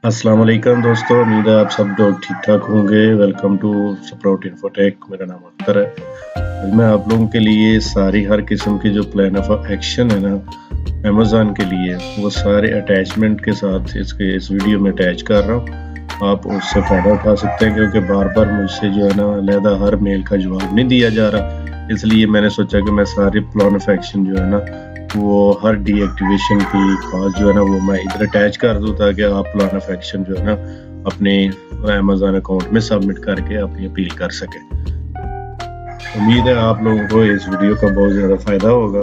अस्सलाम वालेकुम दोस्तों, उम्मीद है आप सब लोग ठीक-ठाक होंगे। Welcome to Sprout Infotech. मेरा नाम अख्तर है। आज मैं आप लोगों के लिए सारी हर किस्म की जो प्लान ऑफ एक्शन है ना अमेज़न के लिए, वो सारे अटैचमेंट के साथ इस वीडियो में अटैच कर रहा हूँ। आप उससे फ़ायदा उठा सकते हैं क्योंकि बार-बार मुझसे जो है ना अलहदा हर मेल का जवाब नहीं दिया जा रहा। इसलिए मैंने सोचा कि मैं सारे प्लान ऑफ एक्शन जो है ना वो हर डीएक्टिवेशन की कॉल जो है ना वो मैं इधर अटैच कर दूँ ताकि आप प्लान ऑफ एक्शन जो है ना अपने अमेज़न अकाउंट में सबमिट करके अपनी अपील कर सकें। उम्मीद है आप लोगों को इस वीडियो का बहुत ज़्यादा फ़ायदा होगा।